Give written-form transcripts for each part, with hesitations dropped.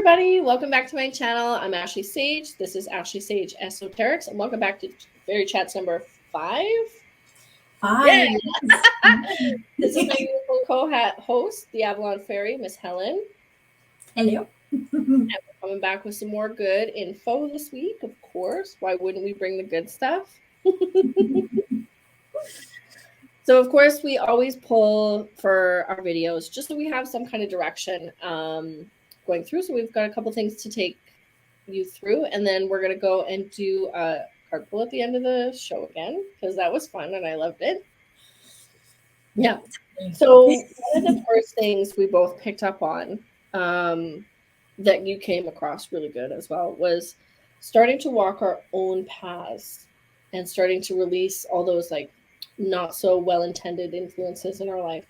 everybody, welcome back to my channel. I'm Ashley Sage. This is Ashley Sage Esoterics, and welcome back to Fairy Chats number 5. Hi. Yeah. This is my beautiful co-host, the Avalon Faery, Miss Helen. Hello. And we're coming back with some more good info this week, of course. Why wouldn't we bring the good stuff? So, of course, we always pull for our videos just so we have some kind of direction going through. So we've got a couple things to take you through, and then we're going to go and do a card pull at the end of the show again, because that was fun and I loved it. Yeah. So one of the first things we both picked up on that you came across really good as well was starting to walk our own paths and starting to release all those like not so well-intended influences in our life.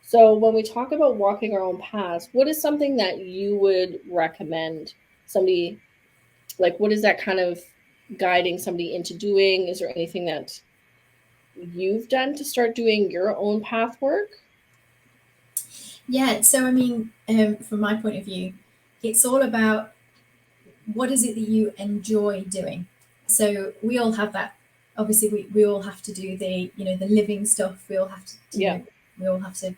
So when we talk about walking our own paths, what is something that you would recommend somebody, like what is that kind of guiding somebody into doing? Is there anything that you've done to start doing your own path work? Yeah, so I mean, from my point of view, it's all about what is it that you enjoy doing. So we all have that. Obviously, we all have to do the living stuff. We all have to we all have to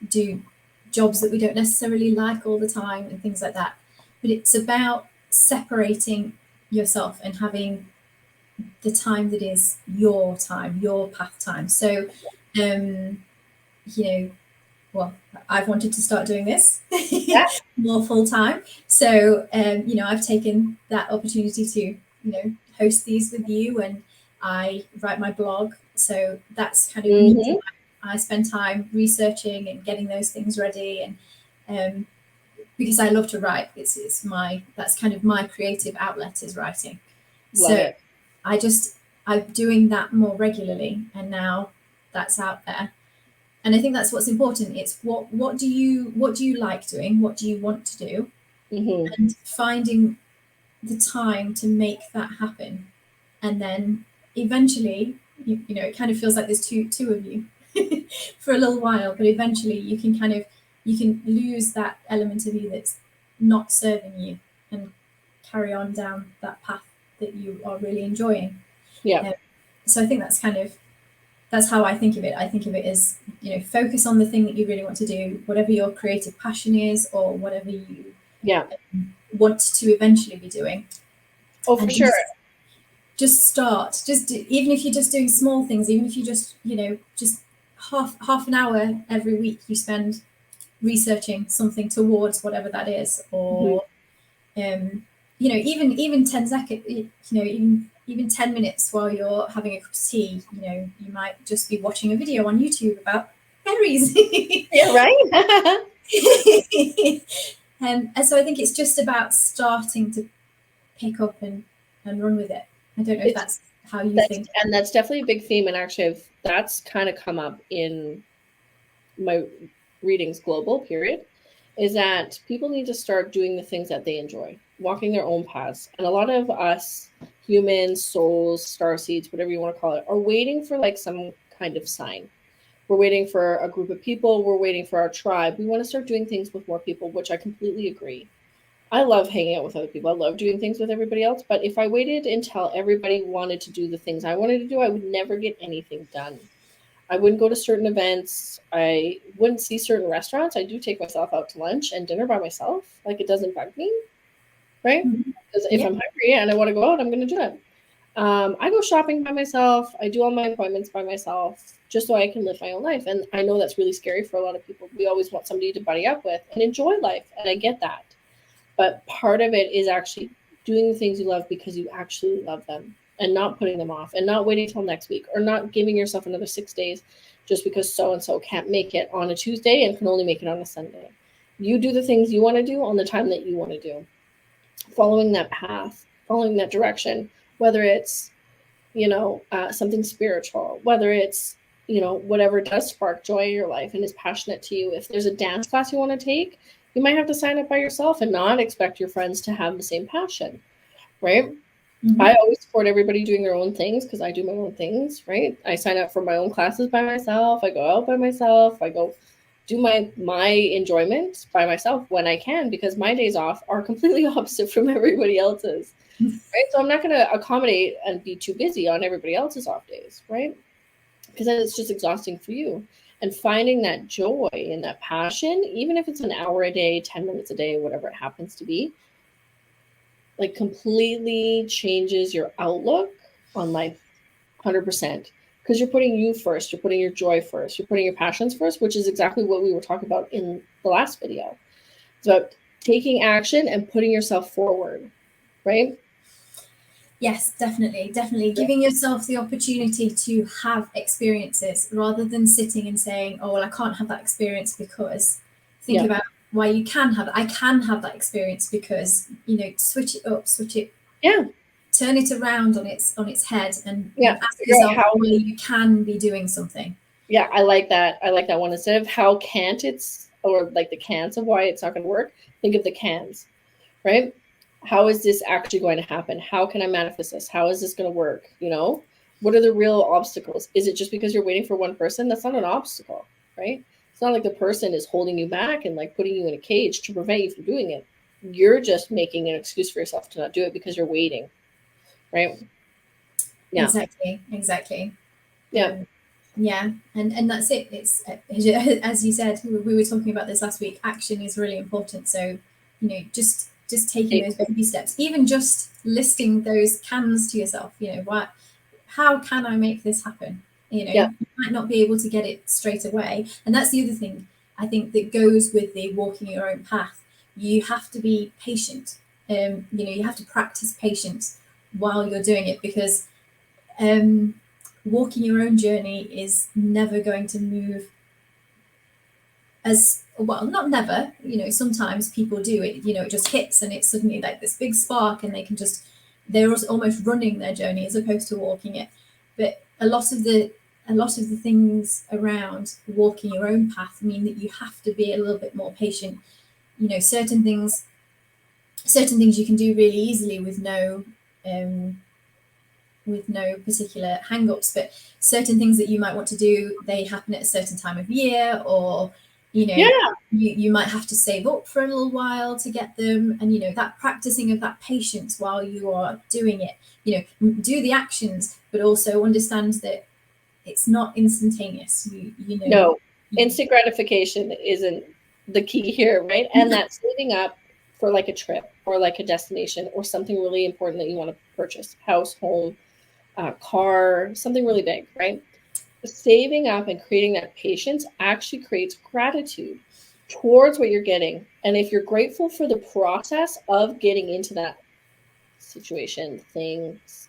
do jobs that we don't necessarily like all the time and things like that. But it's about separating yourself and having the time that is your time, your path time. So, well, I've wanted to start doing this more full time. So, I've taken that opportunity to, host these with you, and I write my blog. So that's kind of I spend time researching and getting those things ready, and because I love to write, that's kind of my creative outlet is writing. Love it. I'm doing that more regularly, and now that's out there. And I think that's what's important. It's what do you like doing? What do you want to do? And finding the time to make that happen. And then eventually, it kind of feels like there's two of you for a little while, but eventually you can lose that element of you that's not serving you and carry on down that path that you are really enjoying. Yeah. So I think that's how I think of it. I think of it as, focus on the thing that you really want to do, whatever your creative passion is, or whatever you want to eventually be doing. Oh, for sure. Just start. Even if you're just doing small things, even if you just half an hour every week you spend researching something towards whatever that is, or even 10 seconds, even 10 minutes while you're having a cup of tea, you might just be watching a video on YouTube about fairies. Yeah, right. And so I think it's just about starting to pick up and run with it. I don't know if that's how you think. And that's definitely a big theme. And actually, that's kind of come up in my readings global period, is that people need to start doing the things that they enjoy, walking their own paths. And a lot of us humans, souls, starseeds, whatever you want to call it, are waiting for like some kind of sign. We're waiting for a group of people. We're waiting for our tribe. We want to start doing things with more people, which I completely agree. I love hanging out with other people. I love doing things with everybody else. But if I waited until everybody wanted to do the things I wanted to do, I would never get anything done. I wouldn't go to certain events. I wouldn't see certain restaurants. I do take myself out to lunch and dinner by myself. Like, it doesn't bug me, right? Because if I'm hungry and I want to go out, I'm going to do it. I go shopping by myself. I do all my appointments by myself just so I can live my own life. And I know that's really scary for a lot of people. We always want somebody to buddy up with and enjoy life. And I get that. But part of it is actually doing the things you love because you actually love them, and not putting them off, and not waiting till next week, or not giving yourself another 6 days just because so-and-so can't make it on a Tuesday and can only make it on a Sunday. You do the things you want to do on the time that you want to do. Following that path, following that direction, whether it's, something spiritual, whether it's, whatever does spark joy in your life and is passionate to you. If there's a dance class you want to take, you might have to sign up by yourself and not expect your friends to have the same passion, right? I always support everybody doing their own things because I do my own things, right? I sign up for my own classes by myself. I go out by myself. I go do my enjoyment by myself when I can, because my days off are completely opposite from everybody else's, right? So I'm not going to accommodate and be too busy on everybody else's off days, right? Because then it's just exhausting for you. And finding that joy and that passion, even if it's an hour a day, 10 minutes a day, whatever it happens to be, like completely changes your outlook on life 100%, because you're putting you first, you're putting your joy first, you're putting your passions first, which is exactly what we were talking about in the last video. It's about taking action and putting yourself forward, right? Yes, definitely giving yourself the opportunity to have experiences rather than sitting and saying, oh well, I can't have that experience because. Think about why you can have it. I can have that experience because, switch it up, turn it around on its head, and ask yourself how you can be doing something. Yeah, I like that. I like that one. Instead of how can't it's, or like the cans of why it's not going to work, think of the cans, right? How is this actually going to happen? How can I manifest this? How is this going to work? What are the real obstacles? Is it just because you're waiting for one person? That's not an obstacle, right? It's not like the person is holding you back and like putting you in a cage to prevent you from doing it. You're just making an excuse for yourself to not do it because you're waiting, right? Yeah. Exactly. Yeah. And that's it. It's as you said, we were talking about this last week. Action is really important. So, just taking those baby steps, even just listing those cans to yourself. How can I make this happen? You might not be able to get it straight away, and that's the other thing I think that goes with the walking your own path. You have to be patient. You have to practice patience while you're doing it, because walking your own journey is never going to move as well. Not never, sometimes people do it, it just hits and it's suddenly like this big spark, and they're almost running their journey as opposed to walking it. But a lot of the things around walking your own path mean that you have to be a little bit more patient. Certain things you can do really easily with no particular hang-ups, but certain things that you might want to do, they happen at a certain time of year, or you might have to save up for a little while to get them, and that practicing of that patience while you are doing it, do the actions, but also understand that it's not instantaneous. No, instant gratification isn't the key here, right? And that's saving up for like a trip or like a destination or something really important that you want to purchase, house, home, car, something really big, right? Saving up and creating that patience actually creates gratitude towards what you're getting. And if you're grateful for the process of getting into that situation, things,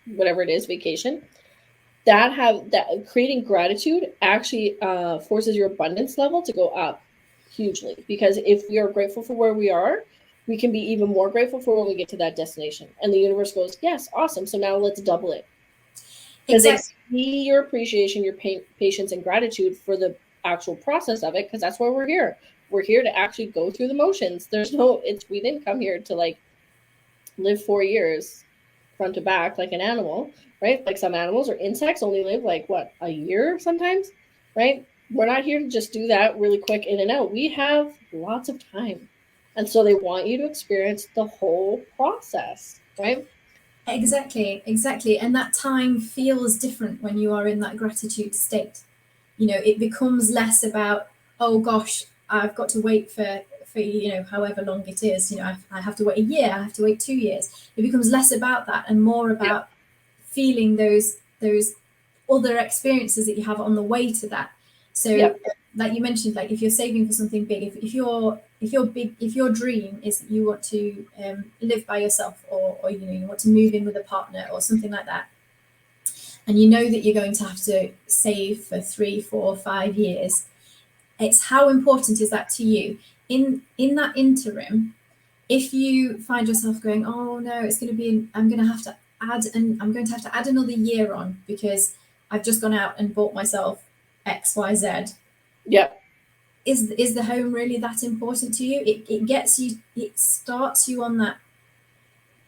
whatever it is, vacation, that creating gratitude actually forces your abundance level to go up hugely. Because if we are grateful for where we are, we can be even more grateful for when we get to that destination. And the universe goes, yes, awesome. So now let's double it. Because they see your appreciation, your patience, and gratitude for the actual process of it, because that's why we're here. We're here to actually go through the motions. We didn't come here to like live 4 years front to back like an animal, right? Like some animals or insects only live like a year sometimes, right? We're not here to just do that really quick in and out. We have lots of time. And so they want you to experience the whole process, right? Exactly. And that time feels different when you are in that gratitude state. It becomes less about, oh gosh, I've got to wait for however long it is. I have to wait a year, I have to wait 2 years. It becomes less about that and more about feeling those other experiences that you have on the way to that. So like you mentioned, like if you're saving for something big, if your dream is that you want to live by yourself, or you want to move in with a partner or something like that, and you know that you're going to have to save for 3, 4, 5 years, it's how important is that to you in that interim. If you find yourself going, oh no, it's going to be, I'm going to have to add another year on because I've just gone out and bought myself XYZ. Yeah. Is the home really that important to you? It starts you on that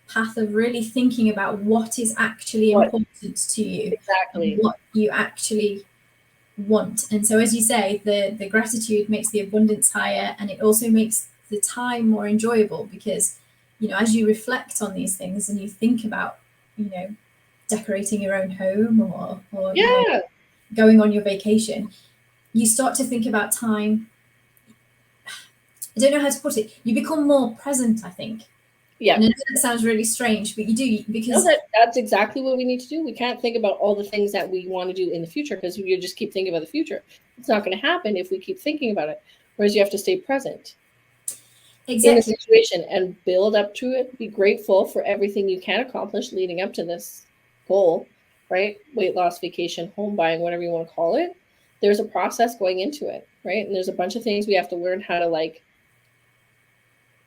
path of really thinking about what is actually important to you. Exactly. What you actually want. And so, as you say, the gratitude makes the abundance higher, and it also makes the time more enjoyable because, as you reflect on these things and you think about, decorating your own home or Yeah. going on your vacation, you start to think about time. I don't know how to put it. You become more present, I think. Yeah. And I know that sounds really strange, but you do, because that's exactly what we need to do. We can't think about all the things that we want to do in the future because you just keep thinking about the future. It's not going to happen if we keep thinking about it. Whereas you have to stay present in a exactly. situation and build up to it. Be grateful for everything you can accomplish leading up to this goal, right? Weight loss, vacation, home buying, whatever you want to call it. There's a process going into it, right? And there's a bunch of things we have to learn how to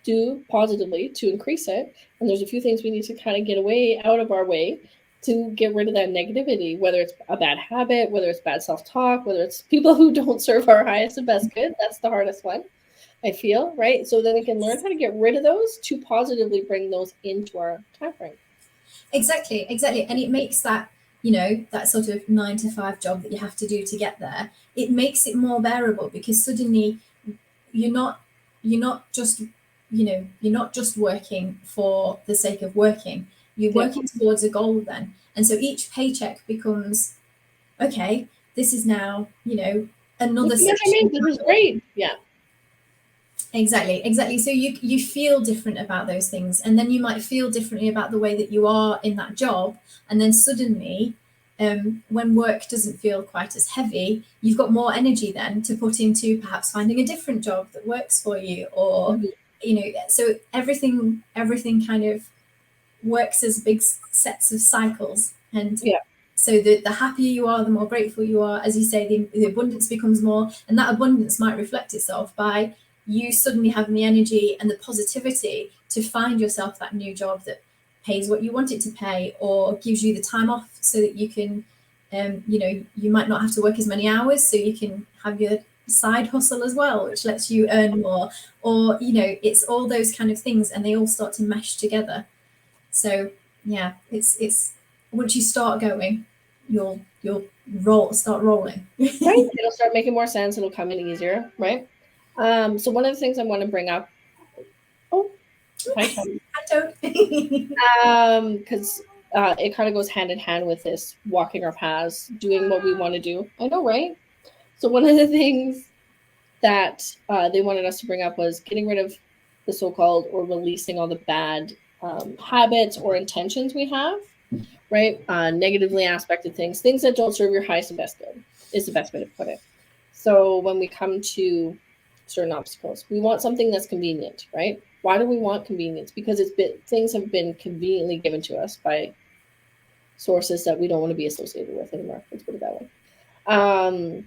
do positively to increase it. And there's a few things we need to kind of get away out of our way to get rid of that negativity, whether it's a bad habit, whether it's bad self-talk, whether it's people who don't serve our highest and best good. That's the hardest one, I feel, right? So then we can learn how to get rid of those to positively bring those into our time frame. Exactly. And it makes that, that sort of 9 to 5 job that you have to do to get there, it makes it more bearable because suddenly you're not just you're not just working for the sake of working. You're working towards a goal then. And so each paycheck becomes, okay, this is now, another section. This is great. Yeah. Exactly. So you feel different about those things, and then you might feel differently about the way that you are in that job, and then suddenly when work doesn't feel quite as heavy, you've got more energy then to put into perhaps finding a different job that works for you, or so everything kind of works as big sets of cycles. And so the happier you are, the more grateful you are, as you say, the abundance becomes more, and that abundance might reflect itself by you suddenly having the energy and the positivity to find yourself that new job that pays what you want it to pay, or gives you the time off so that you can you might not have to work as many hours, so you can have your side hustle as well, which lets you earn more, or it's all those kind of things, and they all start to mesh together. So yeah, it's once you start going, you'll start rolling. Right. It'll start making more sense. It'll come in easier, right? So one of the things I want to bring up. Oh, hi, Tom. I don't. Because it kind of goes hand in hand with this walking our paths, doing what we want to do. I know, right? So one of the things that they wanted us to bring up was getting rid of the so-called, or releasing all the bad habits or intentions we have, right? Negatively aspected things that don't serve your highest and best good is the best way to put it. So when we come to certain obstacles, we want something that's convenient, right? Why do we want convenience? Because things have been conveniently given to us by sources that we don't want to be associated with anymore. Let's put it that way.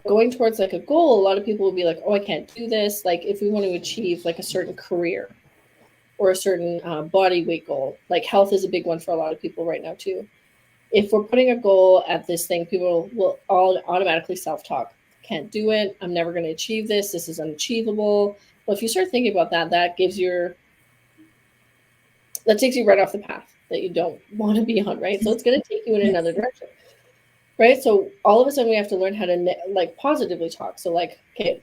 Going towards like a goal, a lot of people will be like, oh, I can't do this. Like if we want to achieve like a certain career or a certain body weight goal, like health is a big one for a lot of people right now too. If we're putting a goal at this thing, people will all automatically self-talk. Can't do it. I'm never going to achieve this. This is unachievable. Well, if you start thinking about that, that takes you right off the path that you don't want to be on, right? So it's going to take you in another direction, right? So all of a sudden we have to learn how to like positively talk. So like, okay,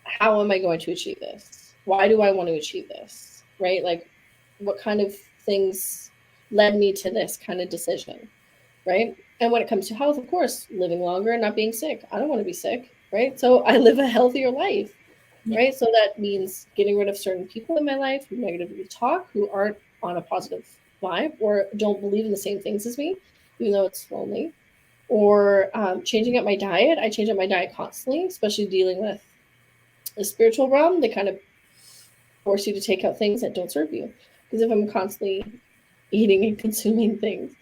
how am I going to achieve this? Why do I want to achieve this, right? Like what kind of things led me to this kind of decision, right? And when it comes to health, of course, living longer and not being sick. I don't want to be sick, right? So I live a healthier life, right? So that means getting rid of certain people in my life who negatively talk, who aren't on a positive vibe or don't believe in the same things as me, even though it's lonely. Or changing up my diet. I change up my diet constantly, especially dealing with the spiritual realm. They kind of force you to take out things that don't serve you. Because if I'm constantly eating and consuming things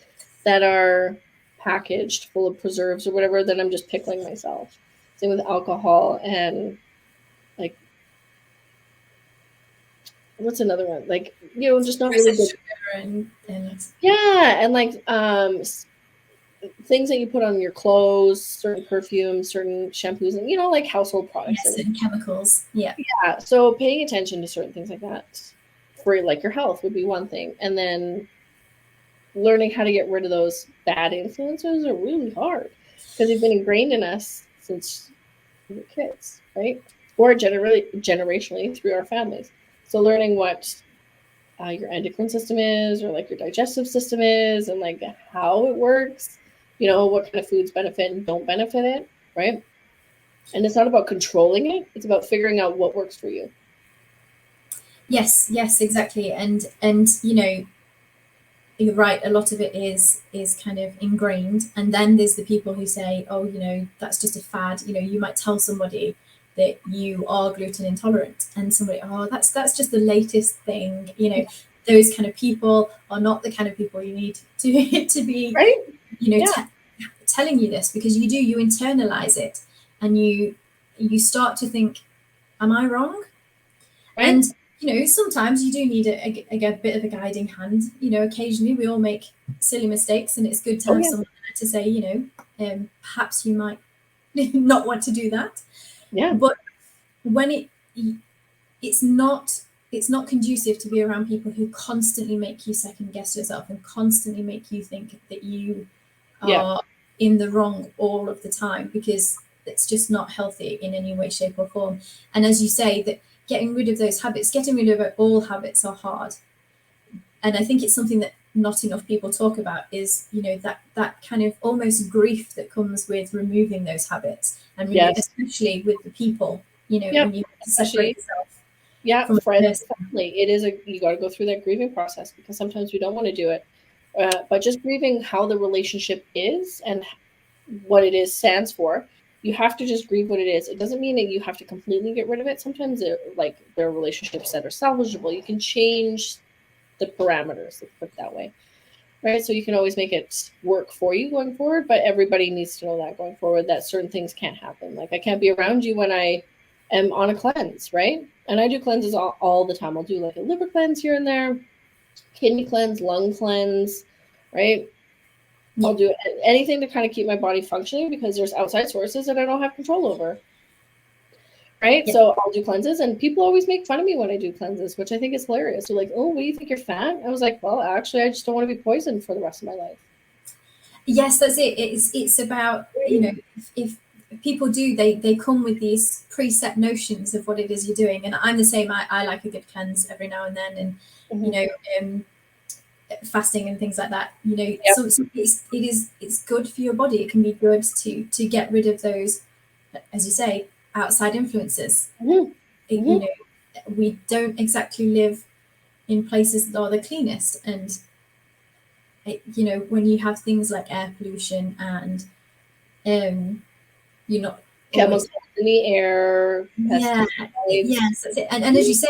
that are packaged full of preserves or whatever, then I'm just pickling myself. Same with alcohol and like, what's another one? Like, just not really good. And like things that you put on your clothes, certain perfumes, certain shampoos, and like household products. Yes, and chemicals. Yeah. Yeah. So paying attention to certain things like that for like your health would be one thing. And then learning how to get rid of those bad influences are really hard because they've been ingrained in us since we were kids, right? Or generationally through our families. So learning what your endocrine system is, or like your digestive system is, and like how it works, what kind of foods benefit and don't benefit it, right? And it's not about controlling it, it's about figuring out what works for you. Yes, exactly. And you're right, a lot of it is kind of ingrained. And then there's the people who say, oh, that's just a fad. You might tell somebody that you are gluten intolerant, and somebody, oh, that's just the latest thing. Those kind of people are not the kind of people you need to be, right? Telling you this, because you internalize it, and you start to think, am I wrong? Right? And sometimes you do need a bit of a guiding hand. Occasionally we all make silly mistakes, and it's good to have someone there to say, perhaps you might not want to do that. Yeah. But when it's not conducive to be around people who constantly make you second guess yourself and constantly make you think that you are in the wrong all of the time, because it's just not healthy in any way, shape or form. And as you say, that getting rid of those habits, getting rid of all habits are hard. And I think it's something that not enough people talk about, is, that kind of almost grief that comes with removing those habits, and especially with the people, when you separate yourself. Yeah, friends, family. It is you got to go through that grieving process, because sometimes we don't want to do it. But just grieving how the relationship is and what it is stands for, you have to just grieve what it is. It doesn't mean that you have to completely get rid of it. Sometimes there are relationships that are salvageable. You can change the parameters, let's put it that way, right? So you can always make it work for you going forward, but everybody needs to know that going forward, that certain things can't happen. Like I can't be around you when I am on a cleanse, right? And I do cleanses all the time. I'll do like a liver cleanse here and there, kidney cleanse, lung cleanse, right? I'll do anything to kind of keep my body functioning, because there's outside sources that I don't have control over. Right? Yeah. So I'll do cleanses, and people always make fun of me when I do cleanses, which I think is hilarious. They're like, oh, what do you think, you're fat? I was like, well, actually, I just don't want to be poisoned for the rest of my life. Yes, that's it. It's about, if people do, they come with these preset notions of what it is you're doing. And I'm the same. I like a good cleanse every now and then, and fasting and things like that. So it's good for your body. It can be good to get rid of those, as you say, outside influences. We don't exactly live in places that are the cleanest, and when you have things like air pollution and you're not chemicals in the air, yes, that's it. And as you say,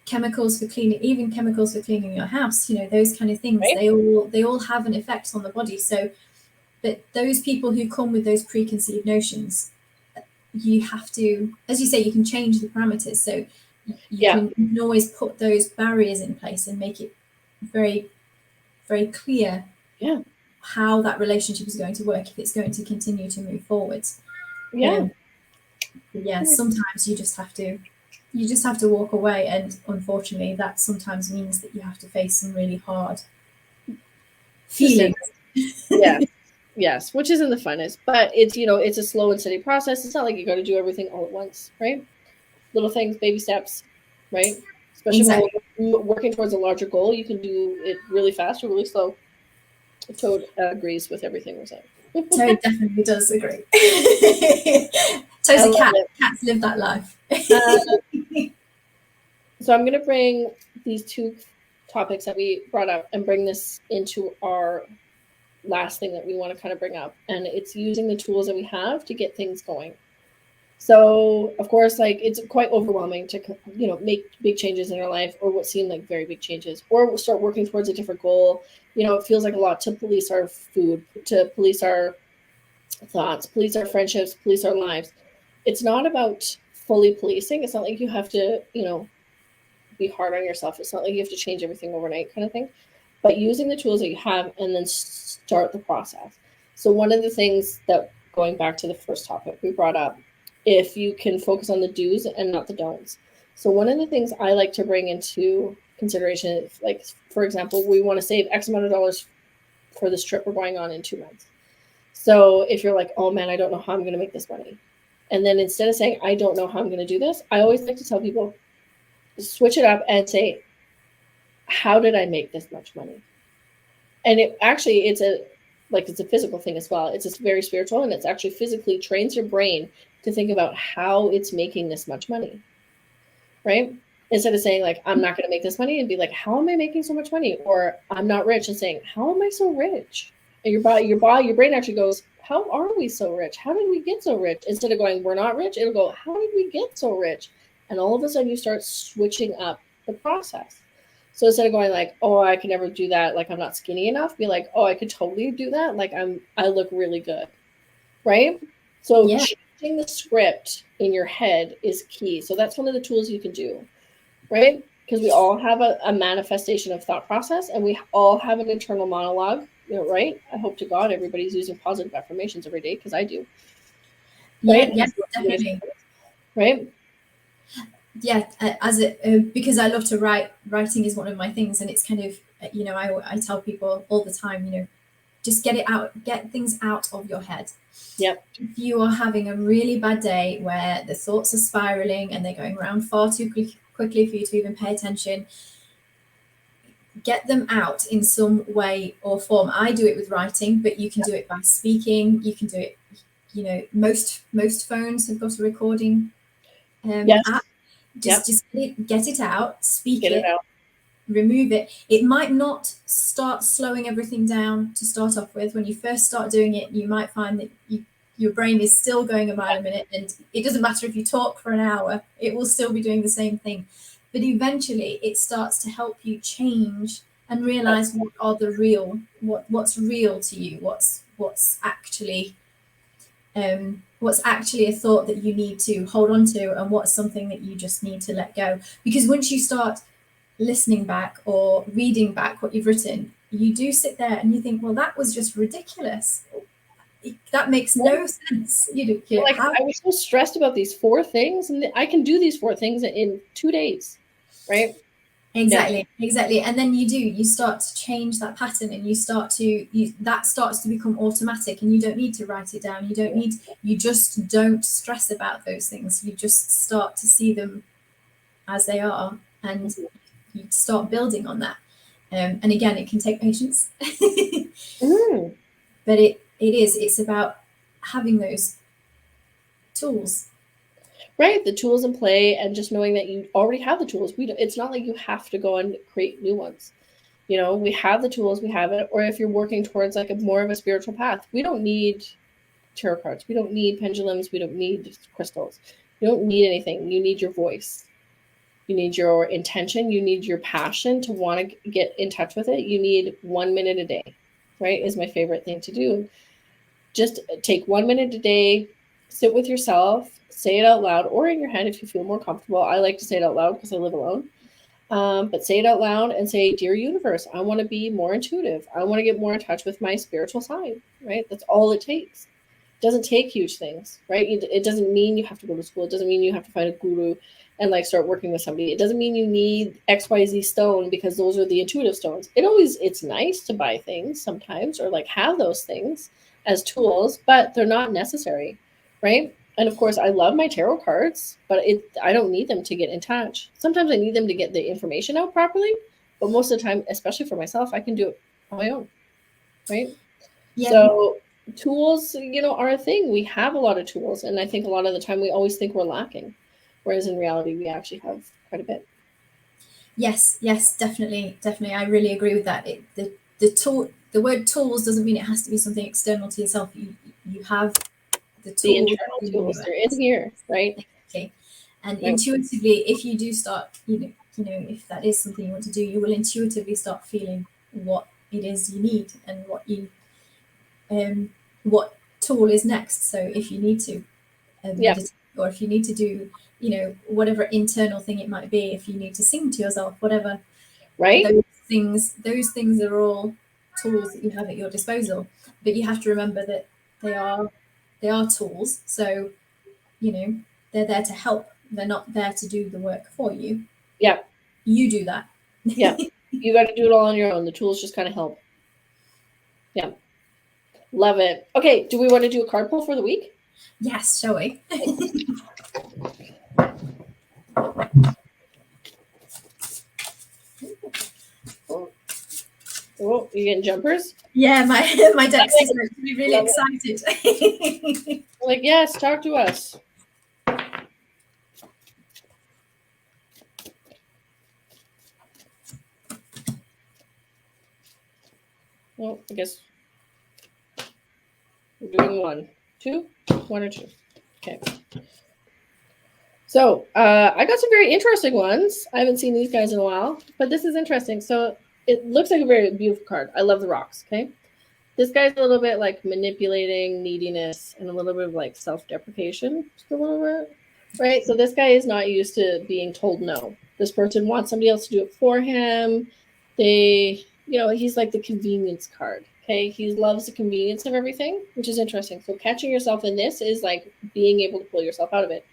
chemicals for cleaning your house, those kind of things, right? They all have an effect on the body. So, but those people who come with those preconceived notions, you have to, as you say, you can change the parameters. So you can always put those barriers in place and make it very, very clear how that relationship is going to work, if it's going to continue to move forwards. Sometimes you just have to walk away, and unfortunately that sometimes means that you have to face some really hard feelings. Yes, which isn't the funnest, but it's it's a slow and steady process. It's not like you got to do everything all at once, right? Little things, baby steps, right? Especially when we're working towards a larger goal, you can do it really fast or really slow. Toad agrees with everything we're saying. Toad definitely does agree. Toad's a cat. Cats live that life. So I'm going to bring these two topics that we brought up and bring this into our last thing that we want to kind of bring up, and it's using the tools that we have to get things going. So of course, like, it's quite overwhelming to make big changes in our life, or what seem like very big changes, or we'll start working towards a different goal. It feels like a lot to police our food, to police our thoughts, police our friendships, police our lives. It's not about fully policing. It's not like you have to be hard on yourself. It's not like you have to change everything overnight, kind of thing, but using the tools that you have and then start the process. So one of the things that, going back to the first topic we brought up, if you can focus on the do's and not the don'ts. So one of the things I like to bring into consideration is, like, for example, we want to save X amount of dollars for this trip we're going on in 2 months. So if you're like, oh man, I don't know how I'm going to make this money. And then instead of saying, I don't know how I'm going to do this, I always like to tell people, switch it up and say, how did I make this much money? And it actually, it's a physical thing as well. It's just very spiritual, and it's actually physically trains your brain to think about how it's making this much money, right? Instead of saying like, I'm not going to make this money, and be like, how am I making so much money? Or I'm not rich, and saying, how am I so rich? And your brain actually goes, how are we so rich? How did we get so rich? Instead of going, we're not rich, it'll go, how did we get so rich? And all of a sudden you start switching up the process. So instead of going like, oh, I can never do that, like I'm not skinny enough, be like, oh, I could totally do that, like I look really good, right? So Yeah. changing the script in your head is key. So that's one of the tools you can do, right? Because we all have a manifestation of thought process, and we all have an internal monologue, right? I hope to God everybody's using positive affirmations every day, because I do. Yeah, Right? yeah, definitely. Right? Yeah, because I love to write. Writing is one of my things, and it's kind of, I tell people all the time, just get it out, get things out of your head. Yep. If you are having a really bad day where the thoughts are spiraling and they're going around far too quickly for you to even pay attention, get them out in some way or form. I do it with writing, but you can do it by speaking. You can do it, most phones have got a recording Yes. app. Just get it out, speak Get it out. remove it. It might not start slowing everything down to start off with. When you first start doing it, you might find that your brain is still going a mile a minute, and it doesn't matter if you talk for an hour, it will still be doing the same thing. But eventually it starts to help you change and realize what's real to you, what's actually a thought that you need to hold on to, and what's something that you just need to let go. Because once you start listening back or reading back what you've written, you do sit there and you think, well, that was just ridiculous. That makes no sense. Like, I was so stressed about these 4 things, and I can do these 4 things in 2 days, right? Exactly. And then you start to change that pattern, and that starts to become automatic, and you don't need to write it down. You just don't stress about those things. You just start to see them as they are, and you start building on that. And again, it can take patience. But it's about having those tools. Right, the tools in play, and just knowing that you already have the tools. It's not like you have to go and create new ones. We have the tools, we have it. Or if you're working towards like more of a spiritual path, we don't need tarot cards, we don't need pendulums, we don't need crystals. You don't need anything. You need your voice. You need your intention. You need your passion to want to get in touch with it. You need 1 minute a day, right? Is my favorite thing to do. Just take 1 minute a day, sit with yourself, say it out loud, or in your head if you feel more comfortable. I like to say it out loud because I live alone. But say it out loud and say, dear universe, I want to be more intuitive. I want to get more in touch with my spiritual side, right? That's all it takes. It doesn't take huge things, right? It doesn't mean you have to go to school. It doesn't mean you have to find a guru and like start working with somebody. It doesn't mean you need XYZ stone because those are the intuitive stones. It's nice to buy things sometimes, or like have those things as tools, but they're not necessary, right? And of course, I love my tarot cards, but I don't need them to get in touch. Sometimes I need them to get the information out properly, but most of the time, especially for myself, I can do it on my own, right? Yeah. So tools, are a thing. We have a lot of tools, and I think a lot of the time we always think we're lacking, whereas in reality, we actually have quite a bit. Yes, definitely. I really agree with that. The word tools doesn't mean it has to be something external to yourself. You have the internal tools. They're in here, right? Okay. And right. Intuitively, if you do start, if that is something you want to do, you will intuitively start feeling what it is you need and what tool is next. So if you need to meditate, or if you need to do, whatever internal thing it might be, if you need to sing to yourself, whatever, right? Those things are all tools that you have at your disposal. But you have to remember that they are tools. So, they're there to help. They're not there to do the work for you. Yeah. You do that. Yeah. You got to do it all on your own. The tools just kind of help. Yeah. Love it. Okay, do we want to do a card pull for the week? Yes, shall we? Oh, you getting jumpers? Yeah, my deck's just going to be really excited. Like, yes, talk to us. Well, I guess we're doing one or two. Okay. So I got some very interesting ones. I haven't seen these guys in a while, but this is interesting. So it looks like a very beautiful card. I love the rocks. Okay. This guy's a little bit like manipulating, neediness, and a little bit of like self-deprecation, just a little bit, right? So this guy is not used to being told no. This person wants somebody else to do it for him. He's like the convenience card. Okay, he loves the convenience of everything, which is interesting. So catching yourself in this is like being able to pull yourself out of it.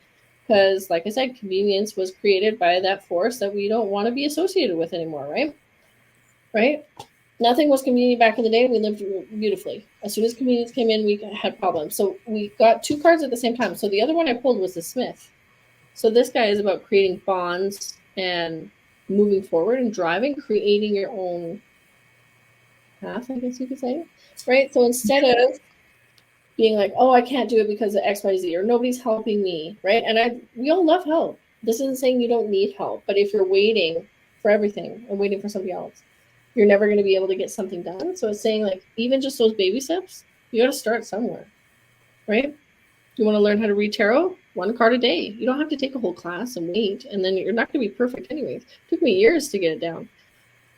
Because, like I said, convenience was created by that force that we don't want to be associated with anymore, right? Right? Nothing was convenient back in the day. We lived beautifully. As soon as convenience came in, we had problems. So we got two cards at the same time. So the other one I pulled was the Smith. So this guy is about creating bonds and moving forward and driving, creating your own path, I guess you could say. Right? So instead of being like, oh, I can't do it because of X, Y, Z, or nobody's helping me, right? And we all love help. This isn't saying you don't need help, but if you're waiting for everything and waiting for somebody else, you're never going to be able to get something done. So it's saying like, even just those baby steps, you got to start somewhere, right? You want to learn how to read tarot? One card a day. You don't have to take a whole class and wait, and then you're not going to be perfect anyways. It took me years to get it down,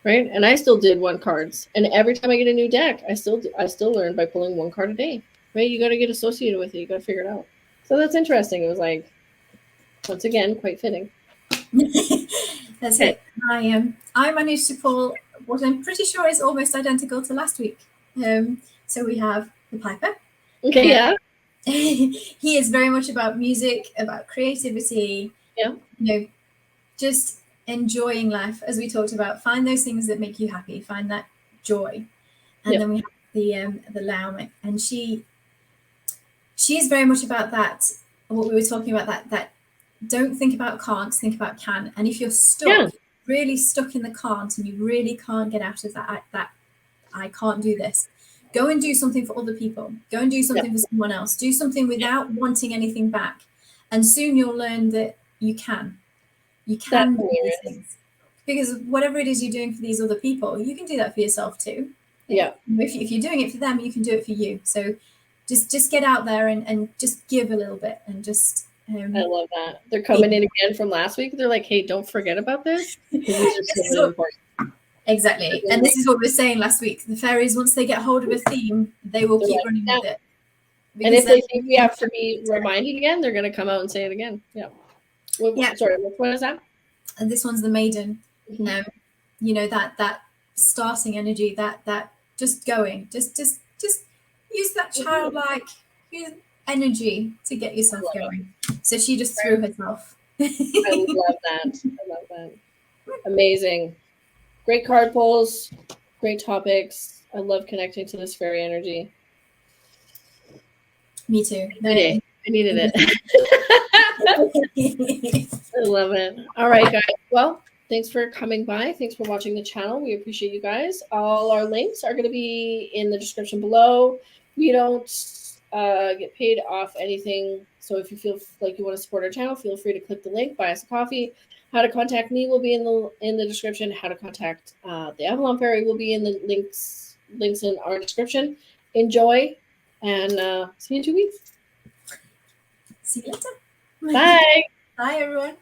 right? And I still did one cards, and every time I get a new deck, I still learn by pulling one card a day. Right? You got to get associated with it. You got to figure it out. So that's interesting. It was like, once again, quite fitting. That's it. I managed to pull what I'm pretty sure is almost identical to last week. So we have the Piper. Okay, yeah. He is very much about music, about creativity. Yeah. Just enjoying life, as we talked about. Find those things that make you happy. Find that joy. And then we have the Lamb, and she is very much about that. What we were talking about, that don't think about can't, think about can. And if you're stuck, really stuck in the can't, and you really can't get out of that I can't do this, go and do something for other people. Go and do something for someone else. Do something without wanting anything back, and soon you'll learn that you can do these things, because whatever it is you're doing for these other people, you can do that for yourself too. Yeah. If you're doing it for them, you can do it for you. So just get out there and just give a little bit, and just I love that. They're coming in again from last week. They're like, hey, don't forget about this. These are so important. Exactly. And this is what we were saying last week. The fairies, once they get hold of a theme, they will keep running with it. And if they think we have to be reminded again, they're going to come out and say it again. Yeah. Sorry, which one is that? And this one's the Maiden. That starting energy, that just going, just use that childlike energy to get yourself going. So she just threw herself. I love that. Amazing. Great card pulls, great topics. I love connecting to this fairy energy. Me too. I needed it. I love it. All right, guys. Well, thanks for coming by. Thanks for watching the channel. We appreciate you guys. All our links are going to be in the description below. We don't get paid off anything. So if you feel like you want to support our channel, feel free to click the link, buy us a coffee. How to contact me will be in the description. How to contact the Avalon Faery will be in the links in our description. Enjoy, and see you in 2 weeks. See you later. Bye. Bye, everyone.